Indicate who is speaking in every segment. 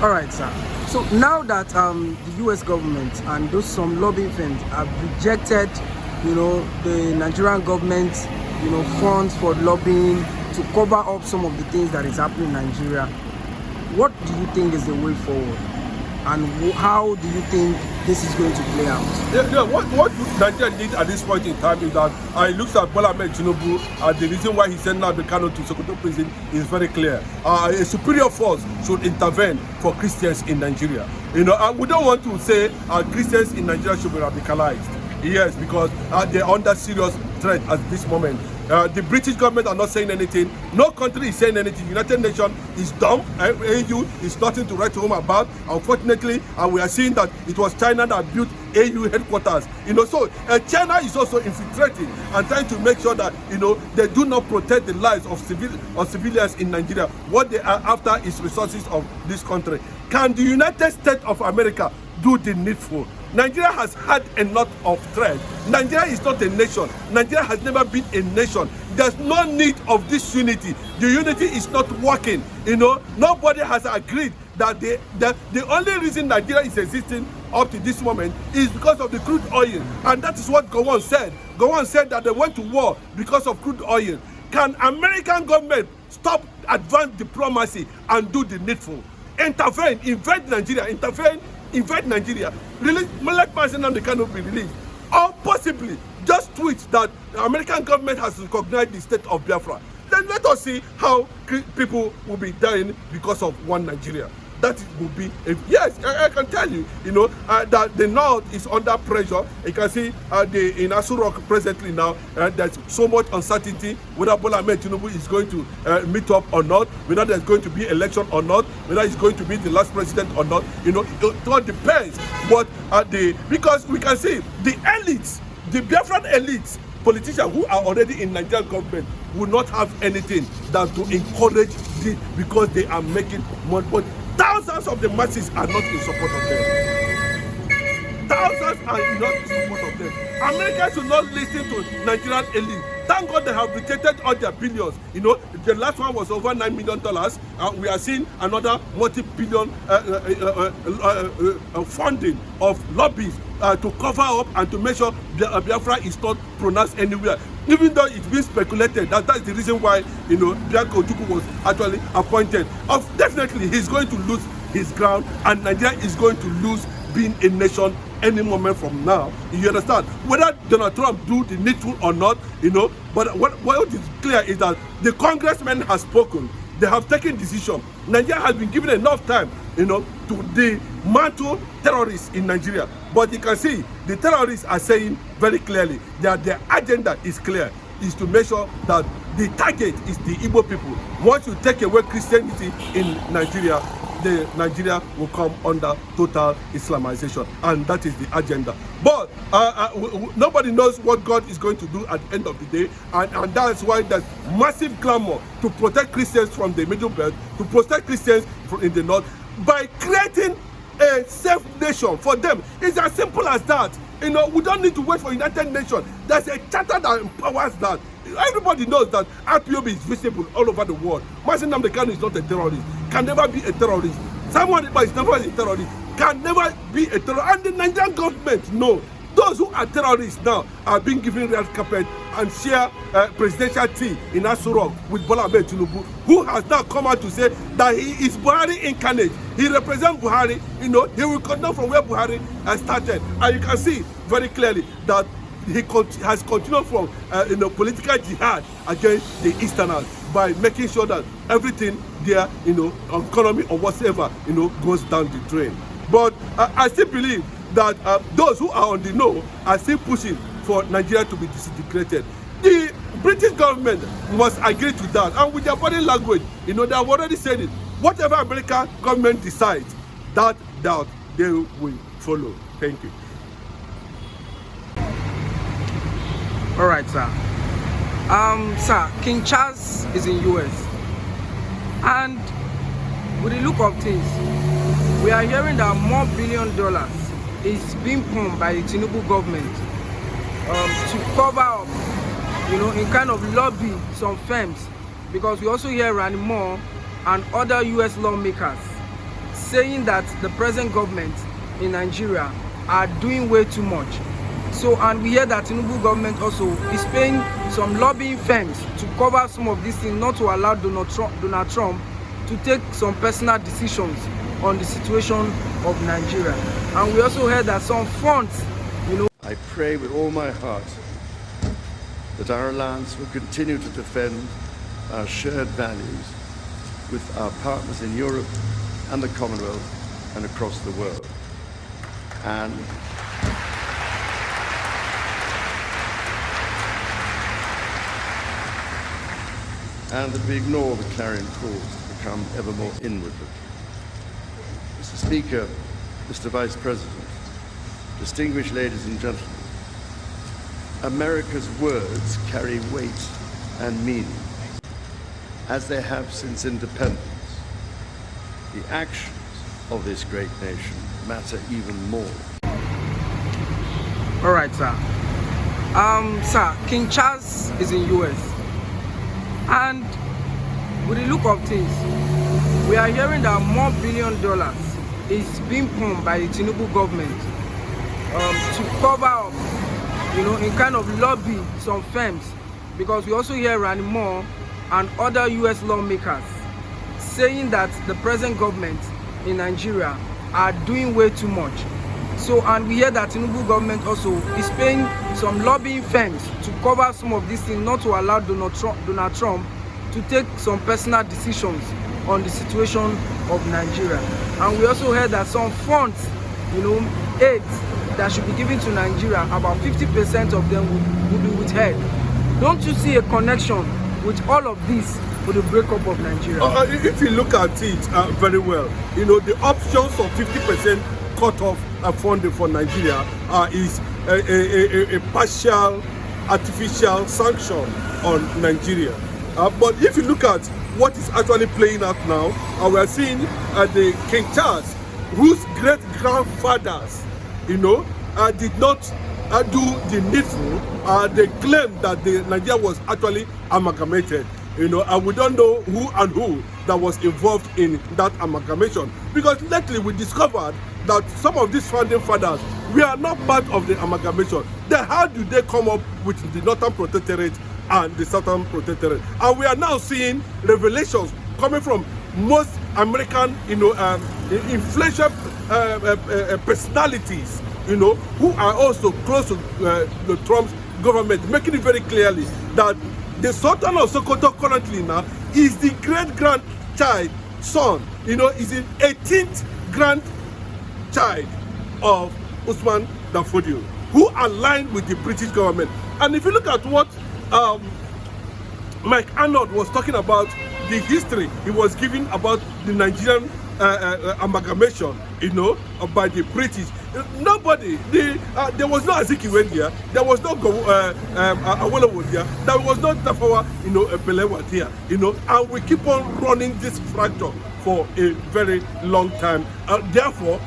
Speaker 1: All right, sir. So now that the U.S. government and some lobbying firms have rejected, the Nigerian government, funds for lobbying to cover up some of the things that is happening in Nigeria, what do you think is the way forward? And how do you think this is going to play out?
Speaker 2: What Nigeria did at this point in time is that I looked at Bola Ahmed Tinubu, the reason why he sent Nnamdi Kanu to Sokoto prison is very clear. A superior force should intervene for Christians in Nigeria. And we don't want to say Christians in Nigeria should be radicalized. Yes, because they're under serious threat at this moment. The British government are not saying anything. No country is saying anything. United Nations is dumb. AU is nothing to write home about. Unfortunately, we are seeing that it was China that built AU headquarters. So China is also infiltrating and trying to make sure that they do not protect the lives of civilians in Nigeria. What they are after is resources of this country. Can the United States of America do the needful? Nigeria has had a lot of threat. Nigeria is not a nation. Nigeria has never been a nation. There's no need of this unity. The unity is not working. Nobody has agreed that the only reason Nigeria is existing up to this moment is because of the crude oil. And that is what Gowon said. Gowon said that they went to war because of crude oil. Can American government stop advanced diplomacy and do the needful? Intervene, invade Nigeria, invade Nigeria, release, let Nnamdi Kanu be released, or possibly just tweet that the American government has recognized the state of Biafra. Then let us see how people will be dying because of one Nigeria. That will be yes. I can tell you, that the North is under pressure. You can see in Aso Rock presently now, there's so much uncertainty whether Bola Ahmed Tinubu is going to meet up or not, whether there's going to be election or not, whether he's going to be the last president or not. It all depends. But because we can see the elites, the Biafran elites, politicians who are already in Nigerian government will not have anything than to encourage this because they are making money. But thousands of the masses are not in support of them. Thousands are not in support of them. America should not listen to Nigerian elite. Thank God they have rejected all their billions. The last one was over $9 million. We are seeing another multi-billion funding of lobbies to cover up and to make sure Biafra is not pronounced anywhere. Even though it's been speculated that's the reason why Bianca Ojukwu was actually appointed. Definitely he's going to lose his ground and Nigeria is going to lose being a nation any moment from now. You understand? Whether Donald Trump do the needful or not, but what is clear is that the congressman has spoken. They have taken decision. Nigeria has been given enough time, to dismantle terrorists in Nigeria. But you can see the terrorists are saying very clearly that their agenda is clear, is to make sure that the target is the Igbo people. Once you take away Christianity in Nigeria, Nigeria will come under total Islamization, and that is the agenda. But nobody knows what God is going to do at the end of the day, and that's why there's massive clamor to protect Christians from the Middle Belt, to protect Christians in the North, by creating a safe nation for them. It's as simple as that. We don't need to wait for United Nations. There's a charter that empowers that. Everybody knows that IPOB is visible all over the world. Nnamdi Kanu is not a terrorist, can never be a terrorist. Someone who is never a terrorist can never be a terrorist. And the Nigerian government know those who are terrorists now are being given red carpet and share presidential tea in Aso Rock with Bola Ahmed Tinubu, who has now come out to say that he is Buhari incarnate. He represents Buhari. He will continue from where Buhari has started. And you can see very clearly that he has continued from political jihad against the Easterners by making sure that everything there, economy or whatever, goes down the drain. But I still believe that those who are on the know are still pushing for Nigeria to be disintegrated. The British government must agree to that, and with their body language, they have already said it. Whatever American government decides, that they will follow. Thank you.
Speaker 1: All right, sir. Sir, King Charles is in US, and with the look of things, we are hearing that more $1 billion is being pumped by the Tinubu government to cover up, in kind of lobby some firms, because we also hear Randy Moore and other US lawmakers saying that the present government in Nigeria are doing way too much. So, and we hear that Tinubu government also is paying some lobbying firms to cover some of these things, not to allow Donald Trump to take some personal decisions on the situation of Nigeria. And we also heard that some funds,
Speaker 3: I pray with all my heart that our alliance will continue to defend our shared values with our partners in Europe and the Commonwealth and across the world. And that we ignore the clarion calls to become ever more inward-looking. Mr. Speaker, Mr. Vice President, distinguished ladies and gentlemen, America's words carry weight and meaning, as they have since independence. The actions of this great nation matter even more.
Speaker 1: All right, sir. Sir, King Charles is in US. And with the look of things, we are hearing that more $1 billion is being pumped by the Tinubu government to cover up, in kind of lobby some firms, because we also hear Randy Moore and other US lawmakers saying that the present government in Nigeria are doing way too much. So, and we hear that Tinubu government also is paying some lobbying firms to cover some of these things, not to allow Donald Trump to take some personal decisions on the situation of Nigeria. And we also heard that some funds, aid that should be given to Nigeria, about 50% of them will be withheld. Don't you see a connection with all of this with the breakup of Nigeria?
Speaker 2: If you look at it very well, the options of 50% cut off funding for Nigeria is a partial artificial sanction on Nigeria. But if you look at what is actually playing out now, we are seeing the King Charles, whose great-grandfathers, did not do the needful. They claim that Nigeria was actually amalgamated. And we don't know who that was involved in that amalgamation. Because lately we discovered that some of these founding fathers were not part of the amalgamation. Then how do they come up with the Northern Protectorate and the Southern Protectorate? And we are now seeing revelations coming from most American, influential personalities, who are also close to the Trump's government, making it very clearly that the Sultan of Sokoto currently now is the great-grandchild son, is the 18th grandchild of Usman Danfodio, who aligned with the British government. And if you look at what Mike Arnold was talking about, the history he was giving about the Nigerian amalgamation, by the British. Nobody, there was no Azikiwe here, there was no Awolowo here, there was no Tafawa, Belewa here, and we keep on running this fracture for a very long time. Therefore,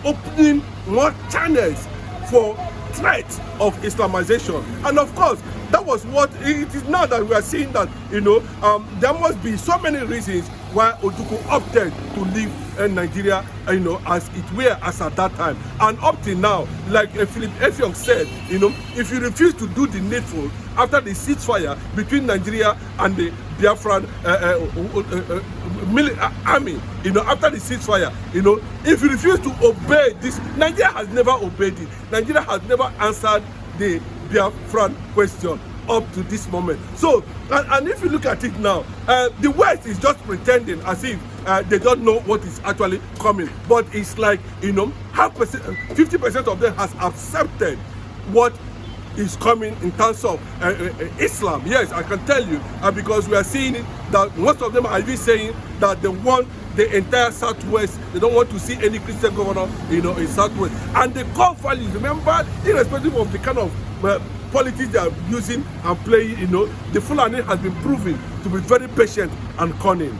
Speaker 2: opening more channels for threat of Islamization. And of course, that was what it is now that we are seeing that, there must be so many reasons why Ojukwu opted to leave Nigeria, as it were as at that time. And up till now, like Philip Effiong said, if you refuse to do the needful after the ceasefire between Nigeria and the Biafran army, after the ceasefire, if you refuse to obey this, Nigeria has never obeyed it. Nigeria has never answered the Biafran question up to this moment. So, and if you look at it now, the West is just pretending as if they don't know what is actually coming. But it's like, 50% of them has accepted what is coming in terms of Islam. Yes, I can tell you, because we are seeing it, that most of them are even saying that they want the entire Southwest. They don't want to see any Christian governor, in Southwest. And the core values, remember, irrespective of the kind of politics they are using and playing, the Fulani has been proven to be very patient and cunning.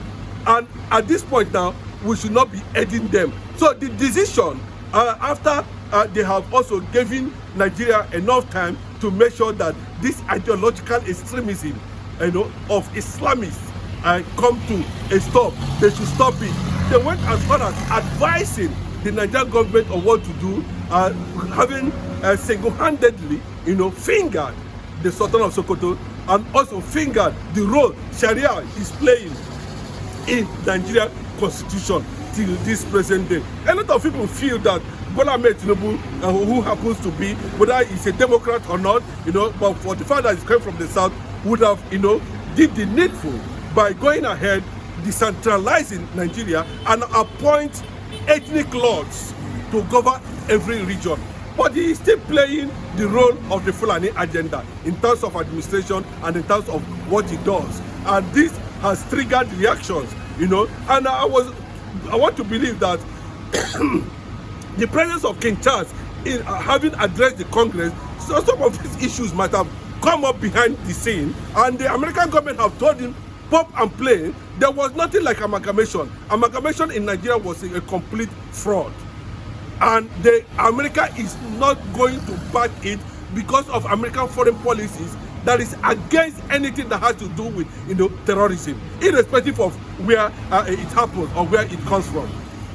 Speaker 2: And at this point now, we should not be aiding them. So the decision, after they have also given Nigeria enough time to make sure that this ideological extremism, of Islamists come to a stop, they should stop it. they went as far as advising the Nigerian government on what to do, having single-handedly, fingered the Sultan of Sokoto, and also fingered the role Sharia is playing in Nigerian constitution till this present day. A lot of people feel that Bola Ahmed Tinubu, who happens to be, whether he's a Democrat or not, but for the fact that he's coming from the south, would have, did the needful by going ahead, decentralizing Nigeria and appoint ethnic lords to govern every region. But he is still playing the role of the Fulani agenda in terms of administration and in terms of what he does. And this has triggered reactions, and I want to believe that the presence of King Charles in having addressed the Congress, so some of these issues might have come up behind the scene, and the American government have told him, pop and play. There was nothing like amalgamation. Amalgamation in Nigeria was a complete fraud. And America is not going to back it because of American foreign policies that is against anything that has to do with terrorism, irrespective of where it happens or where it comes from.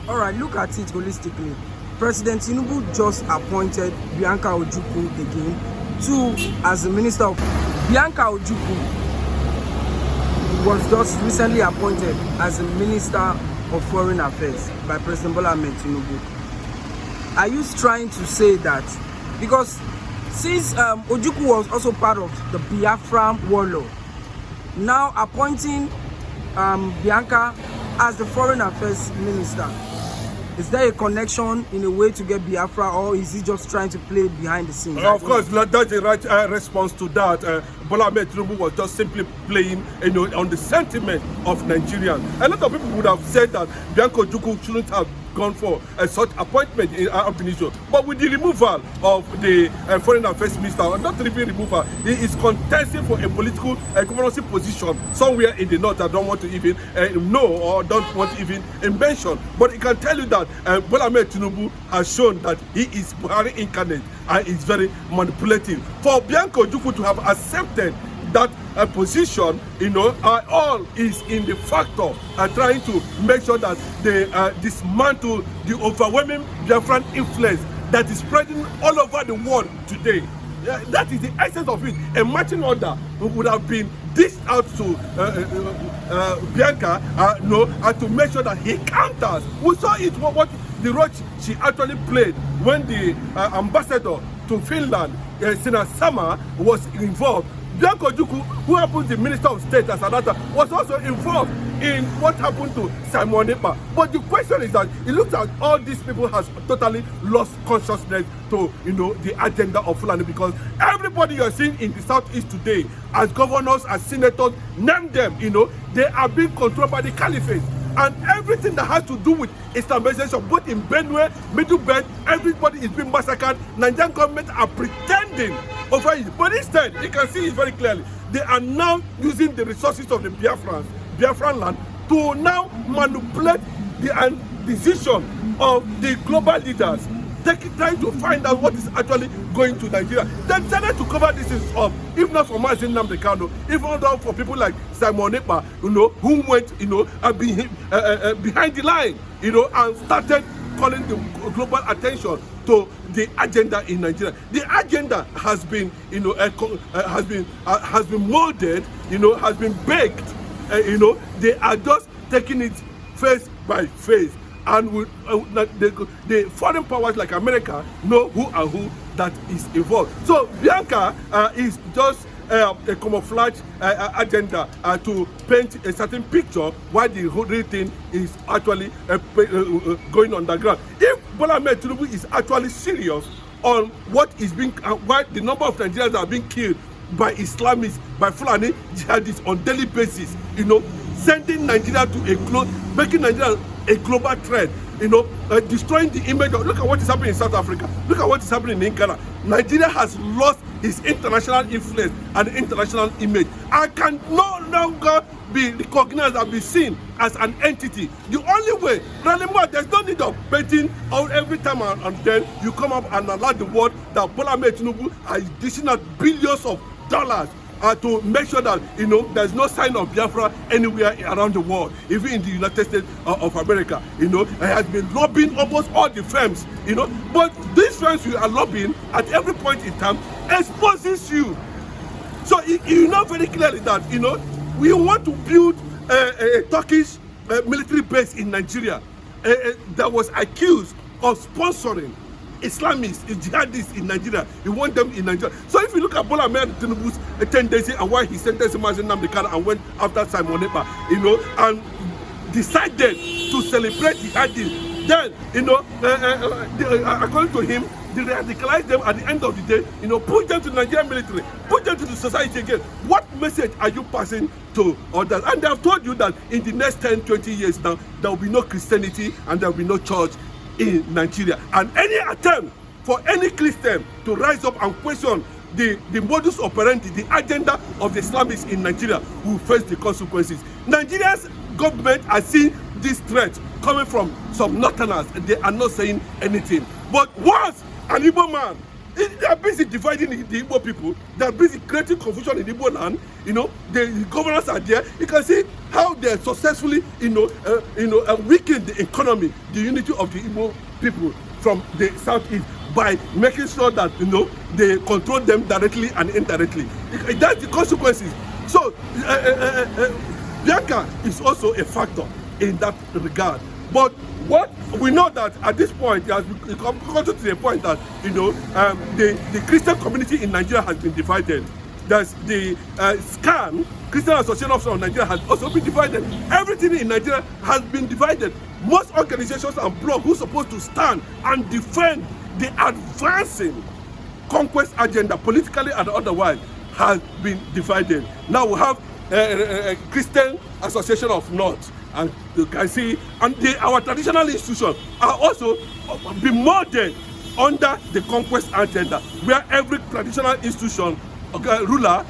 Speaker 1: All right, look at it holistically. President Tinubu just appointed Bianca Ojukwu again as the minister of Bianca Ojukwu was just recently appointed as the Minister of Foreign Affairs by President Bola Ahmed Tinubu. Are you trying to say that because since Ojukwu was also part of the Biafra warlord, now appointing Bianca as the Foreign Affairs Minister, is there a connection in a way to get Biafra, or is he just trying to play behind the scenes?
Speaker 2: Of course, that's the right response to that. Bola Ahmed Tinubu was just simply playing, on the sentiment of Nigerians. A lot of people would have said that Bianca Ojukwu shouldn't have gone for such appointment in our opinion. But with the removal of the Foreign Affairs Minister, not even removal, he is contesting for a political governorship position somewhere in the north. I don't want to even know or don't want to even mention. But I can tell you that Bola Ahmed Tinubu has shown that he is Buhari incarnate and is very manipulative. For Bianca Ojukwu to have accepted that position, all is in the factor trying to make sure that they dismantle the overwhelming Biafran influence that is spreading all over the world today. That is the essence of it. A marching order would have been dished out to Bianca, and to make sure that he counters. We saw it, what the role she actually played when the ambassador to Finland, Senator Sama, was involved. Bianca Ojukwu, who happens the Minister of State as another, was also involved in what happened to Simon Ekpa. But the question is that it looks like all these people has totally lost consciousness to the agenda of Fulani, because everybody you're seeing in the southeast today as governors, as senators, name them, they are being controlled by the caliphate. And everything that has to do with Islamization, both in Benue, Middle Belt, everybody is being massacred. Nigerian government are pretending over it. But instead, you can see it very clearly. They are now using the resources of the Biafran land to now manipulate the decision of the global leaders, trying to find out what is actually going to Nigeria. They decided to cover this up, if not for Mazin Namdekano, even though for people like Simon Ekpa, who went, behind the line, and started calling the global attention to the agenda in Nigeria. The agenda has been, has been molded, has been baked. They are just taking it face by face. And with, the foreign powers like America know who and who that is involved. So Bianca is just a camouflage agenda to paint a certain picture while the whole thing is actually going underground. If Bola Ahmed Tinubu is actually serious on what is being, why the number of Nigerians are being killed by Islamists, by Fulani jihadists on daily basis, sending Nigeria to making Nigeria a global threat, destroying the image of, look at what is happening in South Africa, look at what is happening in Ghana. Nigeria has lost its international influence and international image and can no longer be recognized and be seen as an entity. The only way, there's no need of betting on every time and then you come up and allow the world that Bola Ahmed Tinubu is dishing out billions of dollars to make sure that, you know, there's no sign of Biafra anywhere around the world, even in the United States of America. You know, he has been lobbying almost all the firms, you know, but these firms you are lobbying at every point in time exposes you. So you know very clearly that, you know, we want to build a Turkish military base in Nigeria that was accused of sponsoring Islamists, jihadists in Nigeria. You want them in Nigeria. So if you look at Bola Ahmed Tinubu's tendency and why he sentenced Mazi Nnamdi Kanu and went after Simon Ekpa, you know, and decided to celebrate jihadists, then, you know, according to him, they radicalize them at the end of the day, you know, push them to the Nigerian military, push them to the society again. What message are you passing to others? And they have told you that in the next 10, 20 years now, there will be no Christianity and there will be no church in Nigeria. And any attempt for any Christian to rise up and question the modus operandi, the agenda of the Islamists in Nigeria will face the consequences. Nigeria's government has seen this threat coming from some northerners and they are not saying anything. But once an Igbo man, they are busy dividing the Igbo people, they are busy creating confusion in Igbo land, you know, the governors are there. You can see how they successfully, weaken the economy, the unity of the Igbo people from the southeast by making sure that, you know, they control them directly and indirectly. That's the consequences. So Bianca is also a factor in that regard. But what we know that at this point, it has come to the point that, you know, the Christian community in Nigeria has been divided. There's the SCAN, Christian Association of Nigeria, has also been divided. Everything in Nigeria has been divided. Most organizations and blocs who are supposed to stand and defend the advancing conquest agenda, politically and otherwise, has been divided. Now we have a Christian Association of North, and you can see, and our traditional institutions are also being molded under the conquest agenda, where every traditional institution ruler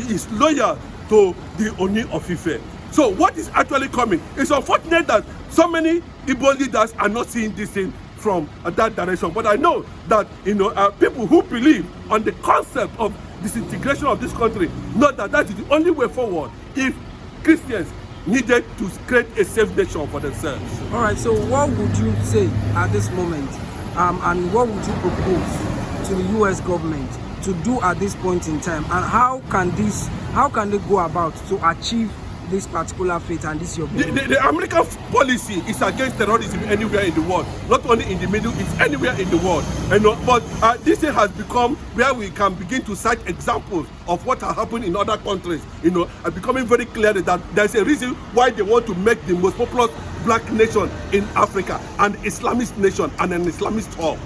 Speaker 2: is loyal to the Oni of Ife. So what is actually coming? It's unfortunate that so many Igbo leaders are not seeing this thing from that direction. But I know that, you know, people who believe on the concept of disintegration of this country know that that is the only way forward if Christians needed to create a safe nation for themselves.
Speaker 1: All right, so what would you say at this moment, and what would you propose to the U.S. government to do at this point in time, and how can they go about to achieve this particular fate and this your
Speaker 2: the American policy is against terrorism anywhere in the world, not only in the Middle East, anywhere in the world. You know, but this thing has become where we can begin to cite examples of what has happened in other countries. You know, and becoming very clear that there's a reason why they want to make the most populous black nation in Africa an Islamist nation and an Islamist hub.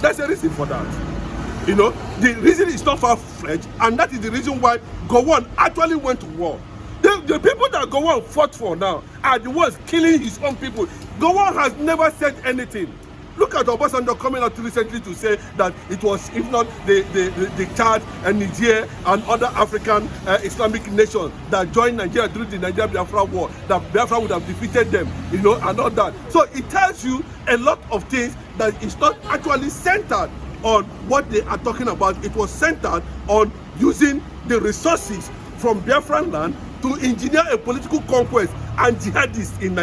Speaker 2: There's a reason for that. You know, the reason is not far-fetched, and that is the reason why Gowon actually went to war. The people that Gowon fought for now are the ones killing his own people. Gowon has never said anything. Look at Obasanjo coming out recently to say that it was, if not the Chad and Niger and other African Islamic nations that joined Nigeria during the Nigeria-Biafra war, that Biafra would have defeated them, you know, and all that. So it tells you a lot of things that is not actually centered on what they are talking about. It was centered on using the resources from Biafran land to engineer a political conquest and jihadists in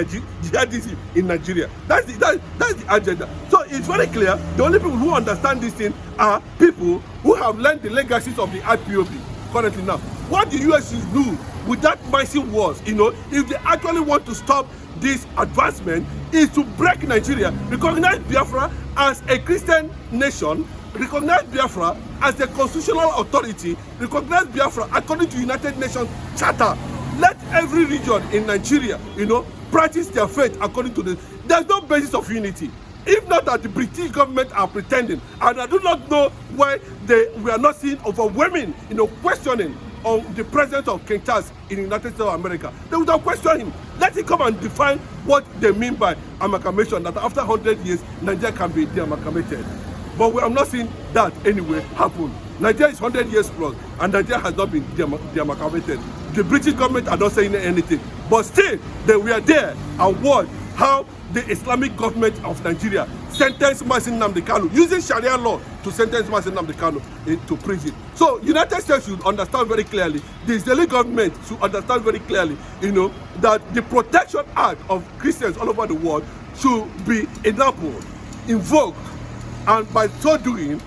Speaker 2: Nigeria. That's the agenda. So it's very clear. The only people who understand this thing are people who have learned the legacies of the IPOB currently now. What the US do with that massive wars, you know, if they actually want to stop this advancement, is to break Nigeria, recognize Biafra as a Christian nation, recognize Biafra as a constitutional authority, recognize Biafra according to United Nations Charter. Let every region in Nigeria, you know, practice their faith according to this. There's no basis of unity. If not that the British government are pretending, and I do not know why we are not seeing overwhelming, you know, questioning on the presence of King Charles in the United States of America. They would have questioned him. Let him come and define what they mean by amalgamation, that after 100 years, Nigeria can be de-amalgamated. But we have not seen that anyway happen. Nigeria is 100 years plus, and Nigeria has not been de-amalgamated. The British government are not saying anything. But still, we are there and watch how the Islamic government of Nigeria sentence Mazi Nnamdi Kanu, using Sharia law to sentence Mazi Nnamdi Kanu into prison. So United States should understand very clearly, the Israeli government should understand very clearly, you know, that the Protection Act of Christians all over the world should be enabled, invoked, and by so doing,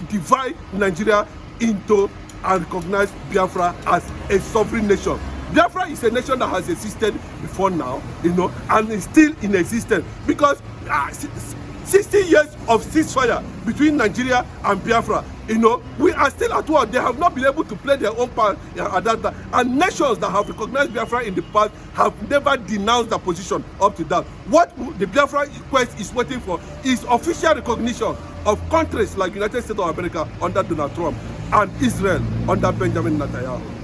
Speaker 2: divide Nigeria into and recognize Biafra as a sovereign nation. Biafra is a nation that has existed before now, you know, and is still in existence because 60 years of ceasefire between Nigeria and Biafra, you know, we are still at war. They have not been able to play their own part at that time. And nations that have recognized Biafra in the past have never denounced their position up to that. What the Biafra quest is waiting for is official recognition of countries like United States of America under Donald Trump and Israel under Benjamin Netanyahu.